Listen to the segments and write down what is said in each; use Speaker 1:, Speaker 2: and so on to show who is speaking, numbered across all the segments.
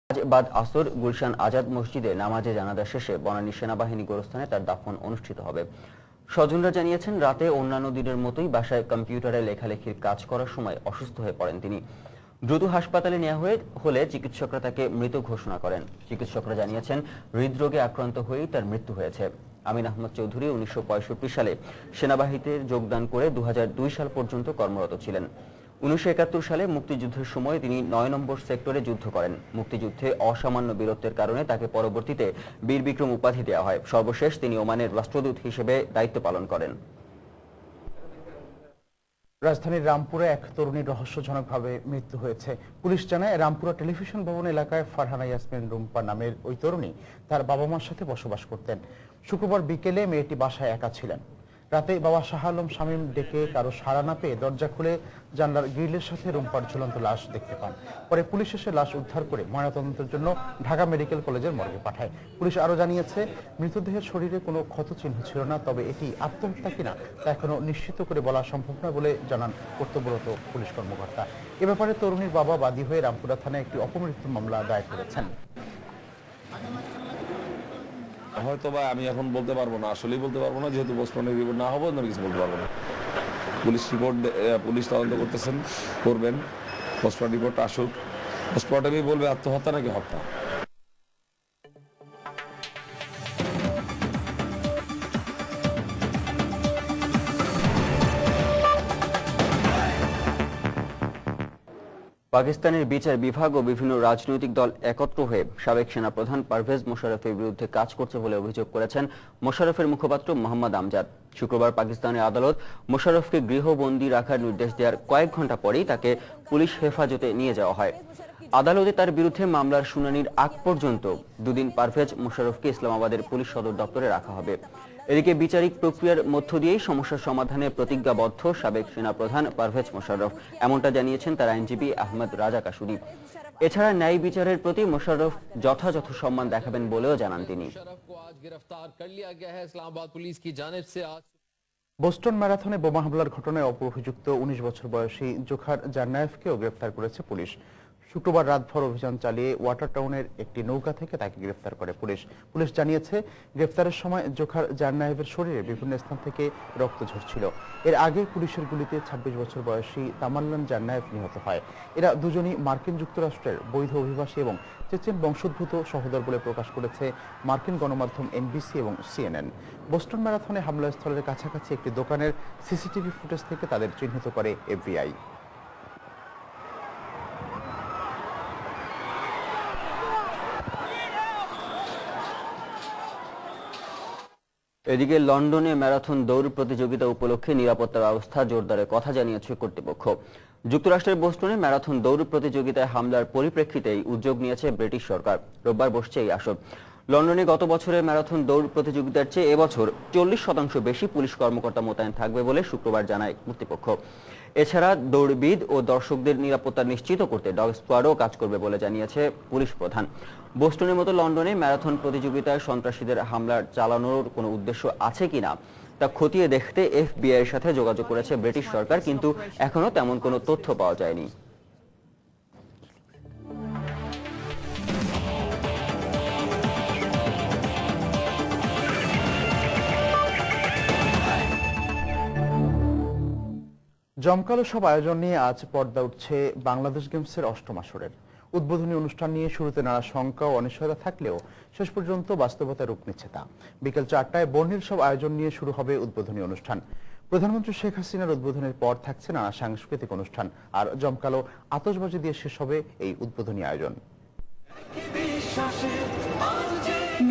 Speaker 1: আজ বাদ আসর গুলশান আজাদ মসজিদে নামাজে জানাজা শেষে বনানী সেনাবাহিনী গোরস্থানে তার দাফন অনুষ্ঠিত হবে। স্বজনরা জানিয়েছেন, রাতে অন্যান্য দিনের মতোই বাসায় কম্পিউটারে লেখালেখির কাজ করার সময় অসুস্থ হয়ে পড়েন তিনি। দ্রুত হাসপাতালে নেওয়া হলে চিকিৎসকরা তাকে মৃত ঘোষণা করেন। চিকিৎসকরা জানিয়েছেন, হৃদরোগে আক্রান্ত হয়েই তার মৃত্যু হয়েছে। আমিন আহমদ চৌধুরী 1965 সালে সেনাবাহিনীতে যোগদান করে 2002 সাল পর্যন্ত কর্মরত ছিলেন। 1971 সালে মুক্তিযুদ্ধের সময় তিনি 9 নম্বর সেক্টরে যুদ্ধ করেন। মুক্তিযুদ্ধে অসামান্য বীরত্বের কারণে তাকে পরবর্তীতে বীর বিক্রম উপাধি দেওয়া হয়। সর্বশেষ তিনি ওমানের রাষ্ট্রদূত হিসেবে দায়িত্ব পালন করেন।
Speaker 2: রাজধানীর রামপুরে এক তরুণীর রহস্যজনকভাবে মৃত্যু হয়েছে। পুলিশ জানায়, রামপুরা টেলিভিশন ভবন এলাকায় ফারহানা ইয়াসমিন রুম্পা নামের ওই তরুণী তার বাবা মার সাথে বসবাস করতেন। শুক্রবার বিকেলে মেয়েটি বাসায় একা ছিলেন। রাতে বাবা শাহ আলম শামীম ডেকে কারো সাড়া না পেয়ে দরজা খুলে জানলার গ্রিলের সাথে রুম্পার ঝুলন্ত লাশ দেখতে পান। পরে পুলিশ এসে লাশ উদ্ধার করে ময়নাতদন্তের জন্য ঢাকা মেডিকেল কলেজের মর্গে পাঠায়। পুলিশ আরও জানিয়েছে, মৃতদেহের শরীরে কোনো ক্ষতচিহ্ন ছিল না, তবে এটি আত্মহত্যা কিনা তা এখনো নিশ্চিত করে বলা সম্ভব নয় বলে জানান কর্তব্যরত পুলিশ কর্মকর্তা। এ ব্যাপারে তরুণীর বাবা বাদী হয়ে রামপুরা থানায় একটি অপমৃত্যু মামলা দায়ের করেছেন।
Speaker 3: হয়তো বা আমি এখন বলতে পারবো না, আসলেই বলতে পারবো না, যেহেতু পোস্টমর্টম রিপোর্ট না হবে অন্য কিছু বলতে পারবো না। পুলিশ তদন্ত করবেন। পোস্টমর্টম রিপোর্ট আসুক, পোস্টমর্টমই বলবে আত্মহত্যা নাকি হত্যা।
Speaker 1: পাকিস্তানের বিচার বিভাগ ও বিভিন্ন রাজনৈতিক দল একত্র হয়ে সাবেক সেনাপ্রধান পারভেজ মোশাররফের বিরুদ্ধে কাজ করছে বলে অভিযোগ করেছেন মোশাররফের মুখপাত্র মোহাম্মদ আমজাদ। শুক্রবার পাকিস্তানের আদালত মোশাররফকে গৃহবন্দী রাখার নির্দেশ দেওয়ার কয়েক ঘন্টা পরেই তাকে পুলিশ হেফাজতে নিয়ে যাওয়া হয়। আদালতে তার বিরুদ্ধে মামলার শুনানির আগ পর্যন্ত দুদিন পারভেজ মোশাররফকে ইসলামাবাদের পুলিশ সদর দপ্তরে রাখা হবে। এদিকে বিচারিক প্রক্রিয়ার মধ্য দিয়েই সমস্যার সমাধানে প্রতিজ্ঞাবদ্ধ সাবেক সেনাপ্রধান পারভেজ মোশাররফ, এমনটা জানিয়েছেন তার আইনজীবী আহমদ রাজা কাসুরি। এছাড়া ন্যায় বিচারের প্রতি মোশাররফ যথাযথ সম্মান দেখাবেন বলেও জানান তিনি।
Speaker 2: বোস্টন ম্যারাথনে বোমা হামলার ঘটনায় অপর-অভিযুক্ত 19 বছর বয়সী জোখার জান্নায়েভকেও গ্রেফতার করেছে পুলিশ। শুক্রবার রাতভর অভিযান চালিয়ে ওয়াটার টাউনের একটি নৌকা থেকে তাকে গ্রেফতার করে পুলিশ জানিয়েছে, গ্রেফতারের সময় জোখার জান্নায়েভের শরীরে বিভিন্ন স্থান থেকে রক্ত ঝরছিল। এর আগে পুলিশের গুলিতে 26 বছর বয়সী তামাল্লান জান্নায়েভ নিহত হয়। এরা দুজনই মার্কিন যুক্তরাষ্ট্রের বৈধ অভিবাসী এবং চেচেন বংশোদ্ভূত সহোদর বলে প্রকাশ করেছে মার্কিন গণমাধ্যম এনবিসি এবং সিএনএন। বোস্টন ম্যারাথনে হামলাস্থলের কাছাকাছি একটি দোকানের সিসিটিভি ফুটেজ থেকে তাদের চিহ্নিত করে এফবিআই।
Speaker 1: এদিকে লন্ডনে ম্যারাথন দৌড় প্রতিযোগিতা উপলক্ষে নিরাপত্তা ব্যবস্থা জোরদারের কথা জানিয়েছে কর্তৃপক্ষ। যুক্তরাষ্ট্রের বোস্টনে ম্যারাথন দৌড় প্রতিযোগিতায় হামলার পরিপ্রেক্ষিতেই উদ্যোগ নিয়েছে ব্রিটিশ সরকার। রোববার বসছে এই আসর। লন্ডনে গত বছরের ম্যারাথন দৌড় প্রতিযোগিতার চেয়ে এবছর 40% বেশি পুলিশ কর্মকর্তা মোতায়েন থাকবে বলে শুক্রবার জানায় কর্তৃপক্ষ। এছাড়া দৌড়বিদ ও দর্শকদের নিরাপত্তা নিশ্চিত করতে ডগ স্কোয়াডও কাজ করবে বলে জানিয়েছে পুলিশ প্রধান। বোস্টনের মতো লন্ডনে ম্যারাথন প্রতিযোগিতায় সন্ত্রাসীদের হামলা চালানোর কোনো উদ্দেশ্য আছে কিনা তা খতিয়ে দেখতে এফবিআই এর সাথে যোগাযোগ করেছে ব্রিটিশ সরকার, কিন্তু এখনো তেমন কোনো তথ্য পাওয়া যায়নি।
Speaker 2: জমকালো সব আয়োজন নিয়ে আজ পর্দা উঠছে বাংলাদেশ গেমসের 8ম আসরের। উদ্বোধনী অনুষ্ঠান নিয়ে শুরুতে নানা শঙ্কা ও অনিশ্চয়তা থাকলেও শেষ পর্যন্ত বাস্তবতা রূপ নিচ্ছে তা। বিকেল 4টায় বর্ণিল সব আয়োজন নিয়ে শুরু হবে উদ্বোধনী অনুষ্ঠান। প্রধানমন্ত্রী শেখ হাসিনার উদ্বোধনের পর থাকছে নানা সাংস্কৃতিক অনুষ্ঠান, আর জমকালো আতশবাজি দিয়ে শেষ হবে এই উদ্বোধনী আয়োজন।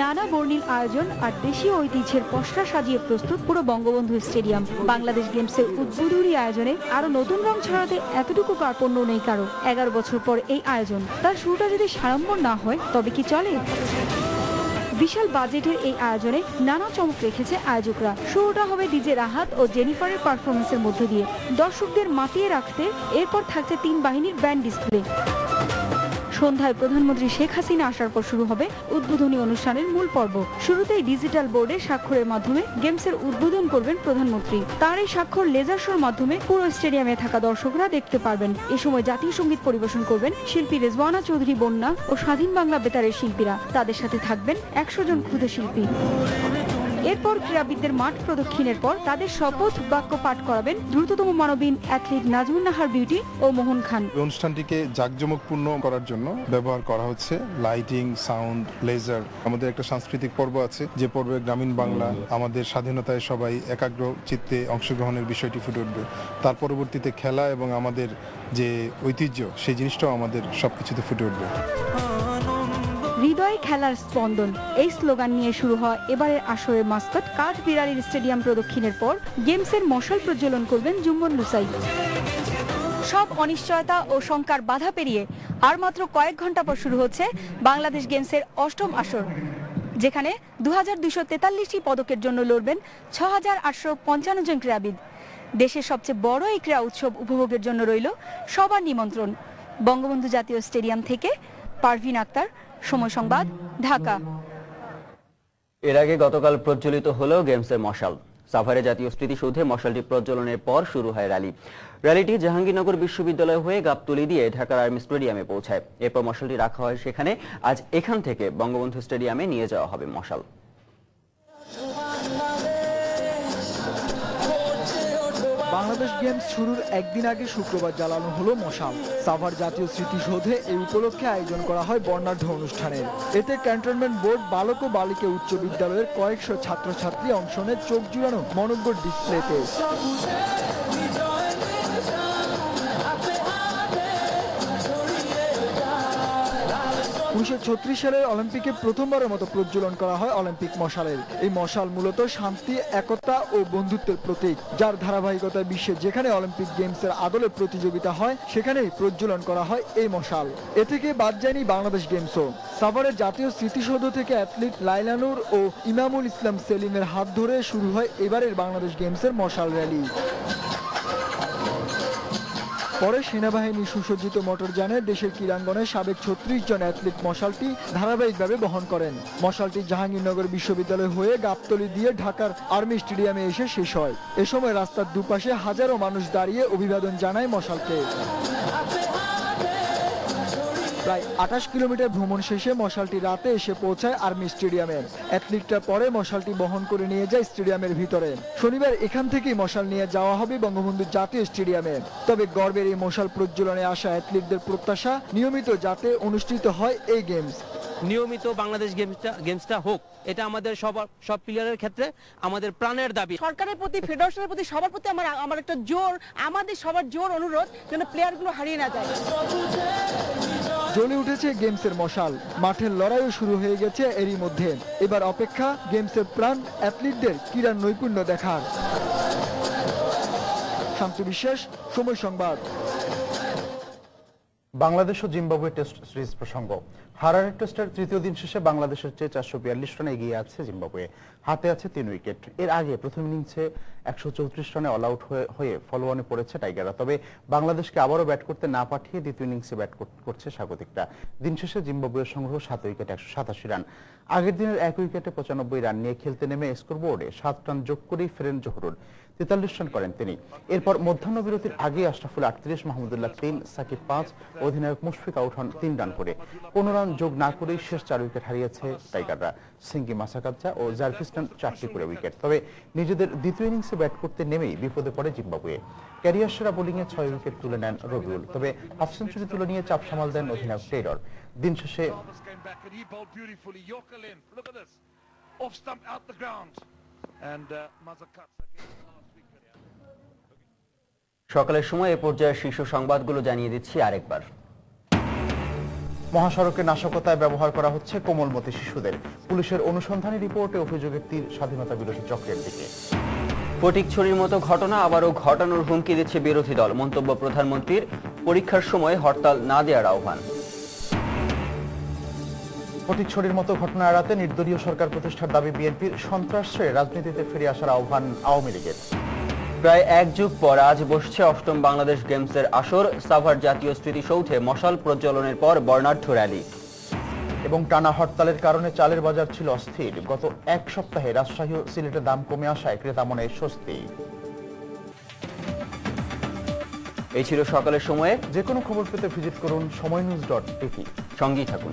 Speaker 4: নানা বর্ণিল আয়োজন আর দেশীয় ঐতিহ্যের পসরা সাজিয়ে প্রস্তুত পুরো বঙ্গবন্ধু স্টেডিয়াম। বাংলাদেশ গেমসের উদ্বোধনী আয়োজনে আরো নতুন রং ছড়াতে এতটুকু কার্পণ্য নেই কারো। 11 বছর পর এই আয়োজন, তার শুরুটা যদি সাড়ম্বর না হয় তবে কি চলে? বিশাল বাজেটের এই আয়োজনে নানা চমক রেখেছে আয়োজকরা। শুরুটা হবে ডিজে রাহাত ও জেনিফারের পারফরমেন্সের মধ্য দিয়ে দর্শকদের মাতিয়ে রাখতে। এরপর থাকছে 3 বাহিনীর ব্যান্ড ডিসপ্লে। সন্ধ্যায় প্রধানমন্ত্রী শেখ হাসিনা আসার পর শুরু হবে উদ্বোধনী অনুষ্ঠানের মূল পর্ব। শুরুতেই ডিজিটাল বোর্ডে স্বাক্ষরের মাধ্যমে গেমসের উদ্বোধন করবেন প্রধানমন্ত্রী। তার এই স্বাক্ষর লেজার শোর মাধ্যমে পুরো স্টেডিয়ামে থাকা দর্শকরা দেখতে পারবেন। এ সময় জাতীয় সঙ্গীত পরিবেশন করবেন শিল্পী রেজওয়ানা চৌধুরী বন্যা ও স্বাধীন বাংলা বেতারের শিল্পীরা। তাদের সাথে থাকবেন 100 জন ক্ষুদে শিল্পী। এরপর ক্রীড়াবিদদের মাঠ প্রদক্ষিণের পর তাদের শপথ বাক্য পাঠ করাবেন দ্রুততম মানবীন অ্যাথলিট নাজমুন নাহার বিউটি ও মোহন খান।
Speaker 5: অনুষ্ঠানটিকে জাঁকজমকপূর্ণ করার জন্য ব্যবহার করা হচ্ছে লাইটিং, সাউন্ড, লেজার। আমাদের একটা সাংস্কৃতিক পর্ব আছে, যে পর্বে গ্রামীণ বাংলা, আমাদের স্বাধীনতায় সবাই একাগ্র চিত্তে অংশগ্রহণের বিষয়টি ফুটে উঠবে। তার পরবর্তীতে খেলা এবং আমাদের যে ঐতিহ্য, সেই জিনিসটাও আমাদের সবকিছুতে ফুটে উঠবে।
Speaker 4: হৃদয়ে খেলার স্পন্দন, এই স্লোগান নিয়ে শুরু হয় এবারের আসরের মাস্কট কাঠবিড়ালির স্টেডিয়াম প্রদক্ষিণের পর গেমসের মশাল প্রজ্বলন করবেন জুম্মন লুসাই। সব অনিশ্চয়তা ও শঙ্কার বাধা পেরিয়ে আর মাত্র কয়েক ঘন্টা পর শুরু হচ্ছে বাংলাদেশ গেমসের 8ম আসর, যেখানে 2243টি পদকের জন্য লড়বেন 6855 জন ক্রীড়াবিদ। দেশের সবচেয়ে বড় এই ক্রীড়া উৎসব উপভোগের জন্য রইল সবার নিমন্ত্রণ। বঙ্গবন্ধু জাতীয় স্টেডিয়াম থেকে পারভিন আক্তার, সময় সংবাদ, ঢাকা।
Speaker 1: এর আগে গতকাল প্রজ্বলিত হলো গেমসের মশাল। সাভারে জাতীয় স্মৃতিসৌধে মশালটি প্রজ্বলনের পর শুরু হয় র্যালিটি জাহাঙ্গীরনগর বিশ্ববিদ্যালয় হয়ে গাবতলী দিয়ে ঢাকার আর্মি স্টেডিয়ামে পৌঁছায়। এরপর মশালটি রাখা হয় সেখানে। আজ এখান থেকে বঙ্গবন্ধু স্টেডিয়ামে নিয়ে যাওয়া হবে মশাল।
Speaker 6: বাংলাদেশ গেমস শুরুর একদিন আগে শুক্রবার জ্বালানো হলো মশাল। সাভার জাতীয় স্মৃতিসৌধে এই উপলক্ষে আয়োজন করা হয় বর্ণাঢ্য অনুষ্ঠানের। এতে ক্যান্টনমেন্ট বোর্ড, বালক ও বালিকা উচ্চ বিদ্যালয়ের কয়েকশো ছাত্রছাত্রী অংশ নেয় চোখ জুড়ানো মনোজ্ঞ ডিসপ্লেতে। 1936 সালের অলিম্পিকে প্রথমবারের মতো প্রজ্বলন করা হয় অলিম্পিক মশালের। এই মশাল মূলত শান্তি, একতা ও বন্ধুত্বের প্রতীক, যার ধারাবাহিকতায় বিশ্বে যেখানে অলিম্পিক গেমসের আদলে প্রতিযোগিতা হয় সেখানেই প্রজ্বলন করা হয় এই মশাল। এ থেকে বাদ যায়নি বাংলাদেশ গেমসও। সাভারের জাতীয় স্মৃতিসৌধ থেকে অ্যাথলিট লাইলানুর ও ইমামুল ইসলাম সেলিমের হাত ধরে শুরু হয় এবারের বাংলাদেশ গেমসের মশাল র্যালি। পরে সেনাবাহিনী সুসজ্জিত মোটরযানে দেশের ক্রীড়াঙ্গনে সাবেক 36 জন অ্যাথলিট মশালটি ধারাবাহিকভাবে বহন করেন। মশালটি জাহাঙ্গীরনগর বিশ্ববিদ্যালয় হয়ে গাবতলী দিয়ে ঢাকার আর্মি স্টেডিয়ামে এসে শেষ হয়। এ সময় রাস্তার দুপাশে হাজারো মানুষ দাঁড়িয়ে অভিবাদন জানায় মশালকে। প্রায় 28 কিলোমিটার ভ্রমণ শেষে মশালটি রাতে এসে পৌঁছায় আর্মি স্টেডিয়ামে। অ্যাথলিটরা পরে মশালটি বহন করে নিয়ে যায় স্টেডিয়ামের ভিতরে। শনিবার এখান থেকেই মশাল নিয়ে যাওয়া হবে বঙ্গবন্ধু জাতীয় স্টেডিয়ামে। তবে গর্বের এই মশাল প্রজ্বলনে আসা অ্যাথলিটদের প্রত্যাশা নিয়মিত যাতে অনুষ্ঠিত হয় এই গেমস।
Speaker 7: নিয়মিত বাংলাদেশ গেমসটা হোক, এটা আমাদের সব প্লেয়ারের ক্ষেত্রে আমাদের প্রাণের দাবি।
Speaker 8: সরকারের প্রতি, ফেডারেশনের প্রতি, সবার প্রতি আমার একটা জোর, আমাদের সবার জোর অনুরোধ যেন প্লেয়ারগুলো হারিয়ে না যায়।
Speaker 6: জ্বলে উঠেছে গেমসের মশাল, মাঠের লড়াইও শুরু হয়ে গেছে এরই মধ্যে। এবার অপেক্ষা গেমসের প্রাণ অ্যাথলিটদের ক্রীড়ার নৈপুণ্য দেখার। শান্তু বিশ্বাস, সময় সংবাদ।
Speaker 2: বাংলাদেশ ও জিম্বাবুয়ে টেস্ট সিরিজ প্রসঙ্গ। হারারে টেস্টের তৃতীয় দিন শেষে বাংলাদেশের চেয়ে 442 রানে এগিয়ে আছে জিম্বাবুয়ে। হাতে আছে 3 উইকেট। এর আগে প্রথম ইনিংসে 134 রানে অল আউট হয়ে ফলোঅনে পড়েছে টাইগাররা। তবে বাংলাদেশকে আবারও ব্যাট করতে না পাঠিয়ে দ্বিতীয় ইনিংসে ব্যাট করছে স্বাগতিকরা। দিন শেষে জিম্বাবুয়ের সংগ্রহ 7 উইকেটে 187 রান। আগের দিনের 1 উইকেটে 95 রান নিয়ে খেলতে নেমে স্কোরবোর্ডে 7 রান যোগ করেই ফেরেন জহুরুল। 43 রান করেন তিনি। এরপর মধ্যাহ্ন বিরতির আগে আশরাফুল 38, মাহমুদুল্লাহ 3, সাকিব 5, অধিনায়ক মুশফিক আউট হন 3 রান করে। 15 রান যোগ না করেই শেষ 4 উইকেট হারিয়েছে টাইগাররা। সিঙ্গি মাসাকাজ্জা ও জারফিস্টান 4টি করে উইকেট। তবে নিজেদের দ্বিতীয় ইনিংসে ব্যাট করতে নেমেই বিপদে পড়ে জিম্বাবুয়ে। ক্যারিয়ার সেরা বোলিংয়ে 6 উইকেট তুলে নেন রবিউল। তবে হাফ সেঞ্চুরি তুলে নিয়ে চাপ সামাল দেন অধিনায়ক টেইলর। দিন শেষে
Speaker 1: সকালের সময় এ পর্যায়ে শীর্ষ সংবাদগুলো জানিয়ে দিচ্ছি আরেকবার।
Speaker 2: মহাসড়কে নাশকতায় ব্যবহার করা হচ্ছে কোমলমতি শিশুদের। পুলিশের অনুসন্ধানী রিপোর্টে অভিযোগের তীর স্বাধীনতা বিরোধী চক্রের দিকে।
Speaker 1: ফটিকছড়ির মতো ঘটনা আবারও ঘটানোর হুমকি দিচ্ছে বিরোধী দল। মন্তব্য প্রধানমন্ত্রীর, পরীক্ষার সময় হরতাল না দেওয়ার আহ্বান।
Speaker 2: ফটিকছড়ির মতো ঘটনা এড়াতে নির্দলীয় সরকার প্রতিষ্ঠার দাবি বিএনপির। সন্ত্রাস ছেড়ে রাজনীতিতে ফিরে আসার আহ্বান আওয়ামী লীগের।
Speaker 1: প্রায় এক যুগ পর আজ বসছে অষ্টম বাংলাদেশ গেমসের আসর। সাভার জাতীয় স্মৃতিসৌধে মশাল প্রজ্বলনের পর বর্ণাঢ্য র্যালি।
Speaker 2: এবং টানা হরতালের কারণে চালের বাজার ছিল অস্থির। গত এক সপ্তাহে রাজশাহী ও সিলেটের দাম কমে আসায় ক্রেতা মনে স্বস্তি।
Speaker 1: এই ছিল সকালের সময়ে।
Speaker 2: যে কোনো খবর পেতে ভিজিট করুন সময়নিউজ.টিভি।
Speaker 1: সঙ্গেই থাকুন।